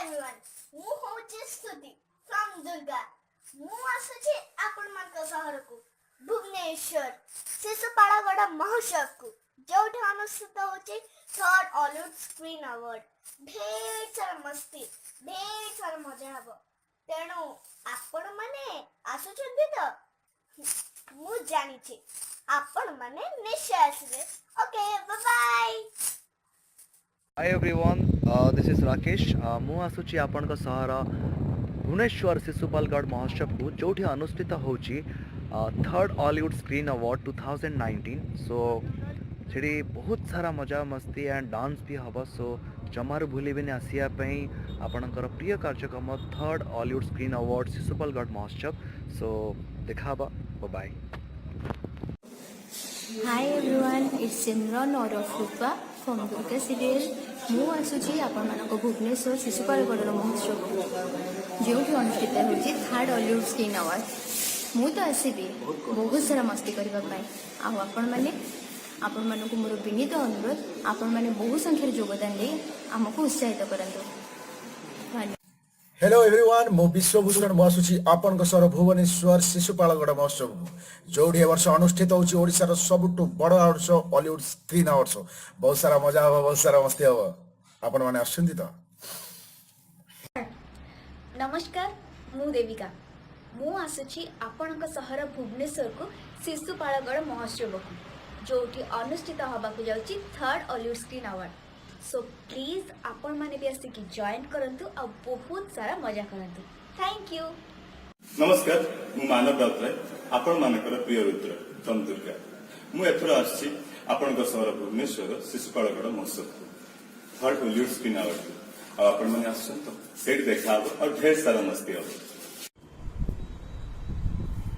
everyone. ମୁଁ ହଉଛି ସ୍ତୁତି from Durga. ମୁଁ ଆସୁଛି ଆପଣମାନଙ୍କ ସହରକୁ ଭୁବନେଶ୍ୱର ଶିଶୁପାଳଗଡ଼ ମହୋତ୍ସବକୁ ଯୋଉଠି ଅନୁଷ୍ଠିତ ହେଉଛି ଥର୍ଡ ଅଲିଉଡ୍ ସ୍କ୍ରିନ୍ ଆୱାର୍ଡ। ଢେର ସାରା ମସ୍ତି, ଢେର ସାରା ମଜା ହବ। ତେଣୁ ଆପଣମାନେ ଆସୁଛନ୍ତି ତ? ମୁଁ ଜାଣିଛି ଆପଣମାନେ ନିଶ୍ଚୟ ଆସିବେ। Okay, bye bye. Hi everyone, this is Rakesh. ମୁଁ ଆସୁଛି ଆପଣଙ୍କ ସହର ଭୁବନେଶ୍ୱର ଶିଶୁପାଳଗଡ଼ ମହୋତ୍ସବକୁ ଯୋଉଠି ଅନୁଷ୍ଠିତ ହେଉଛି third Ollywood screen award 2019। So ସେଠି ବହୁତ ସାରା ମଜା ମସ୍ତି ଆଣ୍ଡ ଡାନ୍ସ ବି ହେବ। ସୋ ଜମାରୁ ଭୁଲିବେନି ଆସିବା ପାଇଁ ଆପଣଙ୍କର ପ୍ରିୟ କାର୍ଯ୍ୟକ୍ରମ third Ollywood screen award Sisupalgarh ମହୋତ୍ସବ। ସୋ ଦେଖା ହେବା, bye. Hi everyone, it's Simran or Rutba from Durga serial. ମୁଁ ଆସୁଛି ଆପଣମାନଙ୍କ ଭୁବନେଶ୍ୱର ଶିଶୁପାଳଗଡ଼ର ମହୋତ୍ସବକୁ ଯେଉଁଠି ଅନୁଷ୍ଠିତ ହେଉଛି ଥାର୍ଡ ଅଲିଉଡ୍ ସ୍କ୍ରିନ୍ ଆୱାର୍ଡ। ମୁଁ ତ ଆସିବି ବହୁତ ସାରା ମସ୍ତି କରିବା ପାଇଁ। ଆଉ ଆପଣମାନଙ୍କୁ ମୋର ବିନୀତ ଅନୁରୋଧ, ଆପଣମାନେ ବହୁ ସଂଖ୍ୟାରେ ଯୋଗଦାନ ଦେଇ ଆମକୁ ଉତ୍ସାହିତ କରନ୍ତୁ। ଧନ୍ୟବାଦ। हेलो एवरीवन, मो विश्वभूषण मु आसुची आपनक सर भुवनेश्वर शिशुपालगढ़ महोत्सव जोड़ी वर्ष अनुष्ठित होची ओडिशार सबुठु बड़ अवार्ड हॉलीवुड स्क्रीन अवार्ड। बहुत सारा मजा हबो, बहुत सारा मस्ती हबो। आपण माने आछंती त? नमस्कार, मु देविका। मु आसुची आपणक सहर भुवनेश्वर को शिशुपालगढ़ महोत्सव को जोठी अनुष्ठित होबाकु जाउची third Ollywood screen award. So please आपण माने भी आसिकी जॉइन करंतु आ बहुत सारा मजा करंतु। Thank you. नमस्कार, मु मानव राउतराय, आपण मानकर प्रिय रुद्र फ्रॉम दुर्गा। मु एथर आछि आपणक सहर भुवनेश्वर शिशुपालगढ़ महोत्सव थर्ड ऑलिवुड स्क्रीन अवार्ड। आपण माने आछन तो सेट देखा हो और ढेर सारा मस्ती हो।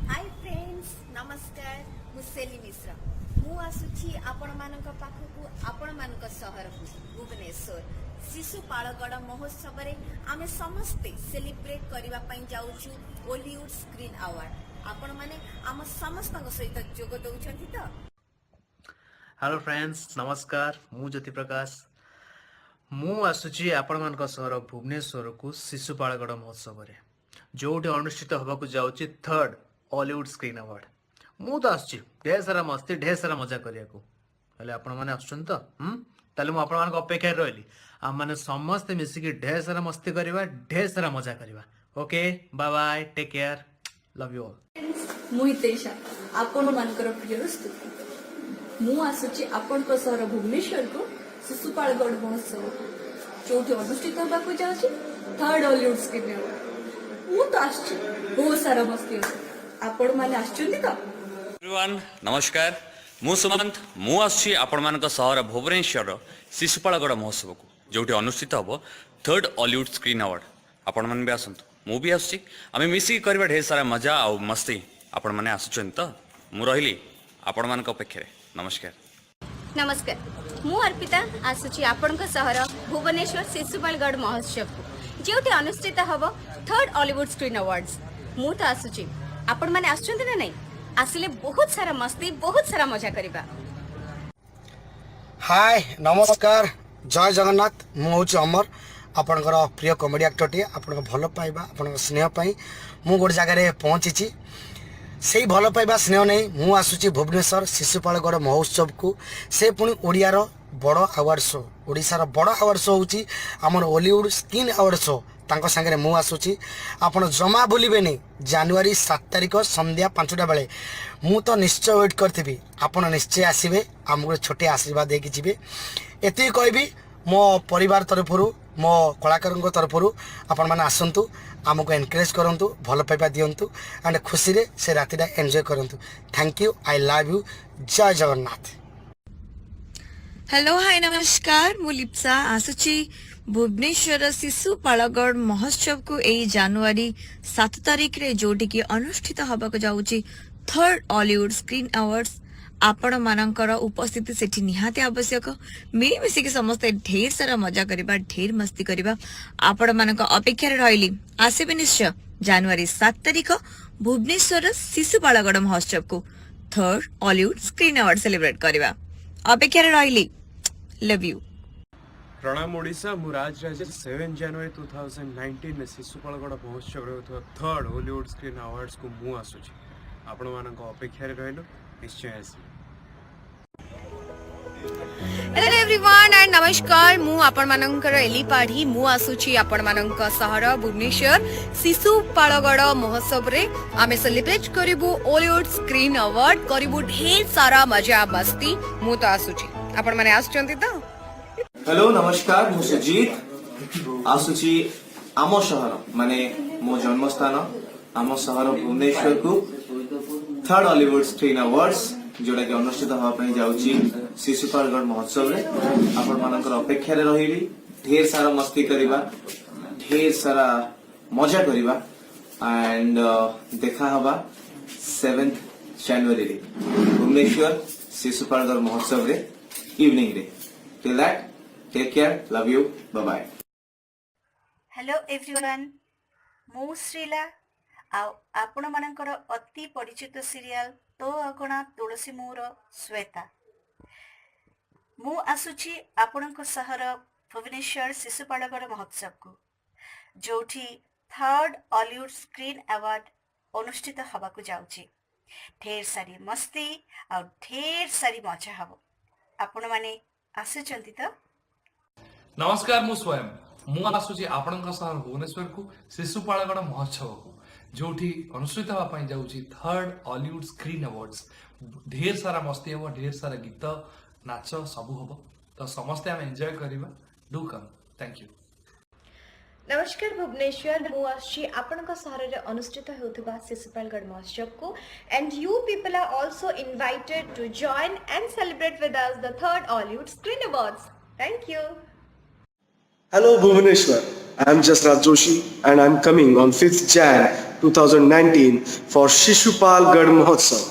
हाय फ्रेंड्स, नमस्कार, मु सेली मिश्रा। मु आसुची आपण मानक पाखकु आपण मानक सहर भुवनेश्वर शिशुपालगढ़ महोत्सव रे आमे समस्ते सेलिब्रेट करिवा पई जाउछु हॉलीवुड स्क्रीन अवार्ड। आपण माने आम समस्तक सहित जोग दउछंती त? हेलो फ्रेंड्स, नमस्कार, मु ज्योति प्रकाश। मु आसुची आपण मानक सहर भुवनेश्वर को शिशुपालगढ़ महोत्सव रे जोठी अनुष्ठित होबाकु जाउची थर्ड हॉलीवुड स्क्रीन अवार्ड। मु तो आसुची ढेर सारा मस्ती, ढेर सारा मजा करियाकु। हेले आपण माने आछन त? ताले मु आपण मानक अपेक्षा रहली। हम माने समस्त मिसिकी ढेर सारा मस्ती करिवा, ढेर सारा मजा करिवा। Okay, bye bye, take care, love you all. ମୁଁ ହିତେଶା ଆପଣମାନଙ୍କର ପ୍ରିୟ ସ୍ତୁତି। ମୁଁ ଆସୁଛି ଆପଣଙ୍କ ସହର ଭୁବନେଶ୍ୱରକୁ ଶିଶୁପାଳଗଡ଼ ମହୋତ୍ସବକୁ ଯୋଉଠି ଅନୁଷ୍ଠିତ ହେବାକୁ ଯାଉଛି ଥର୍ଡ ଅଲିଉଡ୍ ସ୍କ୍ରିନ୍ ଆୱାର୍ଡ। ମୁଁ ତ ଆସିଛି ବହୁତ ସାରା ମସ୍ତି ଅଛି। ଆପଣମାନେ ଆସିଛନ୍ତି ତ? एवरीवन, नमस्कार, मु सुमंत। मु आसुची आपण मानक सहर भुवनेश्वर शिशुपालगढ़ महोत्सव को जोठी अनुष्ठित हबो थर्ड हॉलीवुड स्क्रीन अवार्ड। आपण माने भी आसंतु, मु भी आसुची। आमे मिसी करबा ढेर सारा मजा आ मस्ती। आपण माने आसुचन त? मु रहिली आपण मानक अपेक्षा रे। नमस्कार। नमस्कार, मु अर्पिता आसुची आपणक सहर भुवनेश्वर शिशुपालगढ़ महोत्सव को जोठी अनुष्ठित हबो थर्ड हॉलीवुड स्क्रीन अवार्ड्स। मु तो आसुची, आपण माने आसुचंती ना नहीं? आसिले बहुत सारा मस्ती, बहुत सारा मजा करिबा। हाय, नमस्कार, जय जगन्नाथ। मु हूँ अमर, आपणकर प्रिय कॉमेडी एक्टर टे। आपण भल पाइबा, आपण स्नेह पाई मु गोटे जगार पहुँची। से भल पाइबा स्नेह नहीं मु आसुची भुवनेश्वर शिशुपालगढ़ महोत्सव को। से पुणी ओडियार बड़ अवार्ड शो, ओडिशार बड़ अवार्ड शो होची आमर हॉलीवुड स्क्रीन अवार्ड शो। तांको संगे मु आसुची, आपण जमा भूलिबेनी। जनवरी 7 तारिख संध्या 5टा बेले मु तो निश्चय वेट करथिबी। आपण निश्चय आसीबे, आमको छोटे आशीर्वाद देकी जीवे। एति कहबी मो परिवार तरफरु, मो कलाकार तरफरु आपण माने आसंतु, आमको एनकरेज करंतु, भल पाइबा दियंतु एंड खुशी रे से रातिटा एंजॉय करंतु। Thank you, I love you, जय जगन्नाथ। हेलो, हाय, नमस्कार, मु लिप्सा आसुची भुवनेश्वर शिशुपालगढ़ महोत्सव को यही जनवरी 7 तारिख रे जोटी की अनुष्ठित होबाक जाउची थर्ड हॉलीवुड स्क्रीन अवार्ड्स। आपण मानकर उपस्थिति सेठी निहाती आवश्यक। मिलीमिशी के समस्त ढेर सारा मजा करिबा, ढेर मस्ती करिबा। आपण मानक अपेक्षा रे रहिली। आसेबे निश्चय जनवरी 7 तारिख भुवनेश्वर शिशुपालगढ़ महोत्सव को third Hollywood screen award celebrate करिबा। अपेक्षा रे रहिली। Love you. प्रणाम ओडिशा मु राज राजेश 7 जनवरी 2019 में शिशुपालगढ़ महोत्सव होता थर्ड हॉलीवुड स्क्रीन अवार्ड्स को मु आसुची आपण मानक अपेक्षा रहिलो निश्चय आसी। हेलो एवरीवन एंड नमस्कार मु आपण मानकर एली पाढ़ी मु आसुची आपण मानक सहर भुवनेश्वर शिशुपालगढ़ महोत्सव रे आमे सेलिब्रेट करिबु हॉलीवुड स्क्रीन अवार्ड करिबु ढेर सारा मजा मस्ती मु तो आसुची आपण माने आसुचंती तो। हेलो नमस्कार मु सुजीत आसुची आम शहर माने मो जन्मस्थान आम शहर भुवनेश्वर को थर्ड हॉलीवुड स्क्रीन अवार्ड्स जोड़ा कि अनुष्ठित होगा जाऊँगी शिशुपालगढ़ महोत्सव रे आपण मानकर अपेक्षा रे रहिली ढेर सारा मस्ती करिबा ढेर सारा मजा करिबा एंड देखा हवा 7 जनवरी रे भुवनेश्वर शिशुपालगढ़ महोत्सव रे इवनिंग रे। Till that take care love you bye bye. Hello everyone मु श्रीला आपण मानकर अति परिचित सीरियल तो अगणा तुलसी मोर श्वेता मु आसुची आपणक सहर भुवनेश्वर शिशुपालगढ़ महोत्सव को जोठी थर्ड हॉलीवुड स्क्रीन अवार्ड अनुष्ठित हवाकू जाउची ढेर सारी मस्ती और ढेर सारी मजा हबो आपण माने आसुचंती तो। नमस्कार मु स्वयं मु आसुची आपणक सहर भुवनेश्वर को शिशुपालगढ़ महोत्सव को जोठी अनुष्ठित होगा जाऊँगी थर्ड हॉलीवुड स्क्रीन अवार्ड्स ढेर सारा मस्ती हम ढेर सारा गीत नाच सबू हम तो समस्ते आम एंजॉय करवा डू कम थैंक यू। नमस्कार भुवनेश्वर मु आछि आपणक सहर रे अनुष्ठित होउथबा शिशुपालगढ़ महोत्सव को and you people are also invited to join and celebrate with us the third Hollywood screen awards thank you. Hello Bhubaneswar, I am Jasraj Joshi and I am coming on 5th Jan 2019 for Shishupalgarh Mahotsav.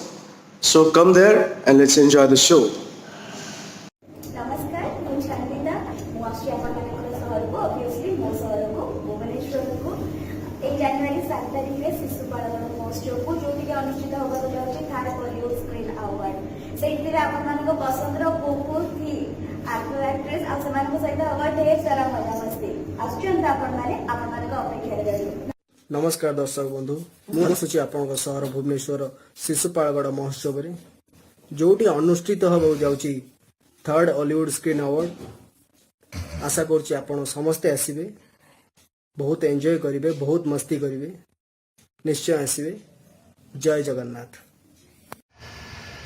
So come there and let's enjoy the show. नमस्कार मु शान्तिता मु आछि आपणक सहर को obviously मो सहर को भुवनेश्वर को 1 जनवरी 7 तारिख रे शिशुपालगढ़ महोत्सव को जोटी के अनुष्ठित होगा तो जाउछि थर्ड हॉलीवुड स्क्रीन अवार्ड सेइतिर आपनक पसंद रो बहुत ही एक्टर एक्ट्रेस आ समान सहित हवा ढेर सारा मजा मस्ती आसुचंत आपण मानक अपेक्षा रहिलो। नमस्कार दर्शक बंधु मु आसुची आपन सहर भुवनेश्वर शिशुपालगढ़ महोत्सव रे जोटी अनुष्ठित होबो जाउची थर्ड हॉलीवुड स्क्रीन अवार्ड आशा करछि आपण समस्ते आसीबे बहुत एंजॉय करिवे बहुत मस्ती करिवे निश्चय आसीबे जय जगन्नाथ।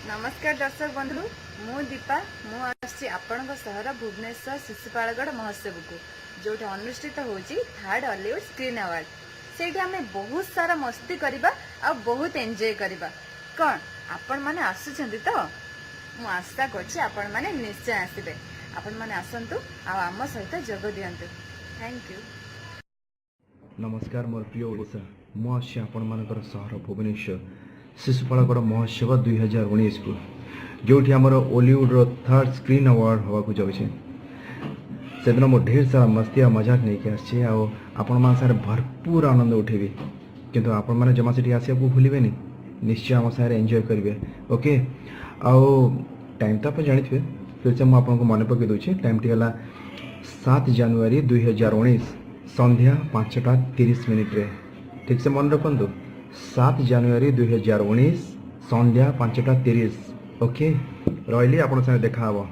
नमस्कार दर्शक बंधु मु दीपा मु आछि आपणक सहर भुवनेश्वर शिशुपालगढ़ महोत्सव को जोटे अनुष्ठित होची थर्ड हॉलीवुड स्क्रीन अवार्ड सेठी आमे बहुत सारा मस्ती करिबा आ बहुत एंजॉय करिबा कोन आपण माने आसुछंती तो मु आशा करछि आपण माने निश्चय आसीबे आपण माने आसंतु आ आम सहित जोग दियंतु थैंक यू। नमस्कार मोर प्रिय ओडिशा मु आछि आपण मानकर सहर भुवनेश्वर शिशुपालगढ़ महोत्सव 2019 को जोठी आमर हॉलीवुड रो थर्ड स्क्रीन अवार्ड हवा को जाउछे से दिन मो ढेर सारा मस्ती आ मजाक नहीं के आछे आ आपण मान सारे भरपूर आनंद उठेबी किंतु आपण माने जमा सेठी आसी आपको भूलिबेनी निश्चय आम सारे एंजॉय करिवे ओके आ टाइम तो आप जानिथिबे फिर से मु आपन को मन पके दोछि टाइम टी हला 7 जनवरी 2019 संध्या 5:30 रे ठीक से मन रखंतु 7 जनवरी 2019 संध्या 5:30 ओके रही आपण संगे देखा हबो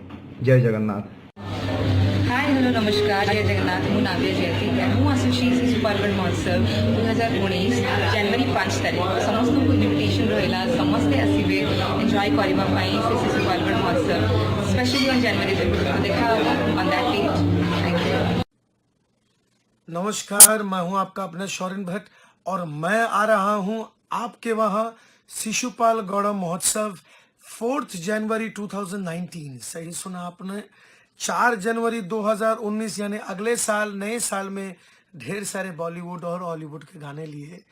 जय जगन्नाथ। हाय हेलो नमस्कार जय जगन्नाथ मु नाव्या जयती मु आसुची शिशुपालगढ़ महोत्सव 2019 जनवरी 5 तारिख समस्त को इनविटेशन रहिला समस्ते आसीबे एंजॉय करबा पई शिशुपालगढ़ महोत्सव स्पेशली ऑन जनवरी 2 देखा on that date thank you. नमस्कार मैं हूं आपका अपना शौरिन भट्ट और मैं आ रहा हूं आपके वहां शिशुपालगढ़ महोत्सव 4 जनवरी 2019 सही सुना आपने 4 जनवरी 2019 यानी अगले साल नए साल में ढेर सारे बॉलीवुड और हॉलीवुड के गाने लिए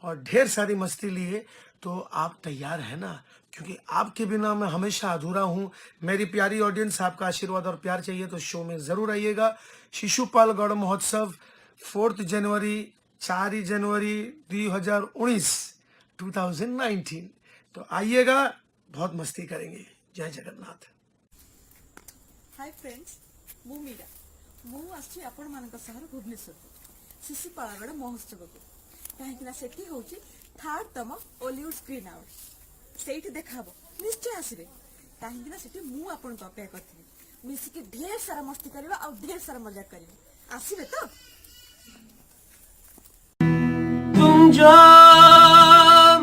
और ढेर सारी मस्ती लिए तो आप तैयार हैं ना क्योंकि आपके बिना मैं हमेशा अधूरा हूं। मेरी प्यारी ऑडियंस आपका आशीर्वाद और प्यार चाहिए तो शो में जरूर आइएगा। शिशुपालगढ़ महोत्सव 4 जनवरी 4 जनवरी 2019 तो आइएगा बहुत मस्ती करेंगे। जय जगन्नाथ। हाय फ्रेंड्स मु मीरा ମୁଁ ଆସିଛି ଆପଣମାନଙ୍କ ସହର ଭୁବନେଶ୍ୱର ଶିଶୁପାଳଗଡ଼ ମହୋତ୍ସବକୁ କାହିଁକିନା ସେଠି ହେଉଛି 3rd ଓଲିଉଡ୍ ସ୍କ୍ରିନ୍ ଆୱାର୍ଡ। ସେଇଠି ଦେଖାହବ, ନିଶ୍ଚୟ ଆସିବେ କାହିଁକିନା ସେଠି ମୁଁ ଆପଣଙ୍କୁ ଅପେକ୍ଷା କରିଥିଲି। ମିଶିକି ଢେର ସାରା ମସ୍ତି କରିବା ଆଉ ଢେର ସାରା ମଜା କରିବା। ଆସିବେ ତ? तुम जो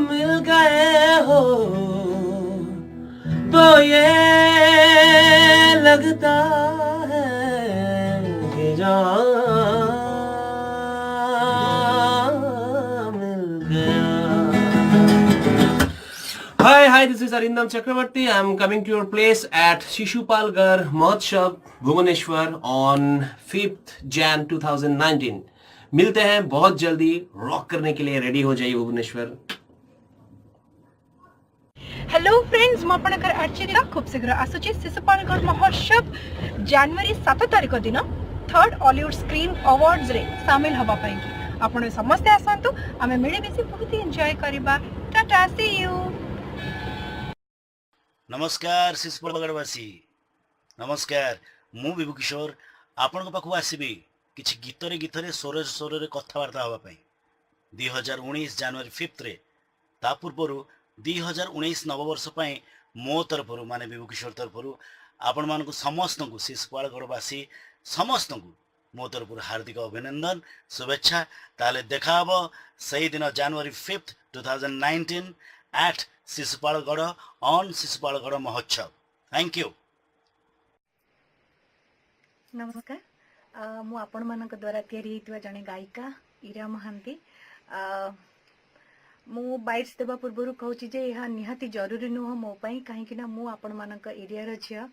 मिल गए हो तो ये लगता है कि जान मिल गया। Hi, this is Arindam Chakravarti. I'm coming to your place at Shishupalgarh Mahotsav, Bhubaneswar on 5th Jan 2019. मिलते हैं बहुत जल्दी। रॉक करने के लिए रेडी हो जाइए भुवनेश्वर। हेलो फ्रेंड्स, मु आपनकर अर्चिता खूब शीघ्र आसुची शिशुपालगढ़ महोत्सव जनवरी 7 तारिख दिन 3rd हॉलीवुड स्क्रीन अवार्ड्स रे शामिल हवा पाई आपण समस्त आसंतु आमे मिले मिसी बहुत एंजॉय करबा। टाटा, सी यू। नमस्कार शिशुपालगढ़वासी, नमस्कार। मु विभू किशोर आपण पाखु आसबि किछि गीतरे गीतरे स्वर स्वरे कथबार्ता हवा पाई 2019 जनवरी 5 रे। ता पूर्वरु 2019 नववर्ष पाई मो तरफरु माने विभू किशोर तरफरु आपण मानकु समस्त को शिशुपालगढ़वासी समस्त को मो तरफरु हार्दिक अभिनंदन, शुभेच्छा। ताले देखा हबो सही दिन जनवरी 5 2019 एट शिशुपालगढ़ ऑन शिशुपालगढ़ महोत्सव। Thank you. नमस्कार, मु आपण मानक द्वारा तैयारी हेतुवा जने गायिका इरा महांती। मु बाइट्स देवा पूर्व कहूँ जे यह निहाती जरूरी नुह मो पाई कहीं मु आपण मानक एरिया झील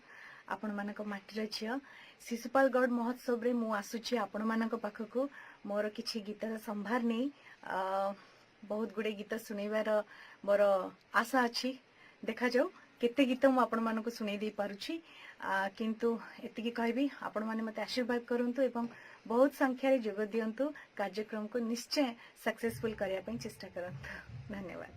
आपण मानक माटीर झील। शिशुपालगढ़ महोत्सव रे मु आसुची आपण मानक पाखकु मोर किछि गीतर संभार नहीं बहुत गुड़े गीत सुनैबार मोर आशा अच्छी। देखा जाऊ केते गीत मु आपण मानक सुनै दे पारुछि, किंतु एतिकी कहबी आपण माने मते आशीर्वाद करंतु एवं बहुत संख्या रे जोग दियंतु। कार्यक्रम को निश्चय सक्सेसफुल करिया पई चेष्टा करंतु। धन्यवाद।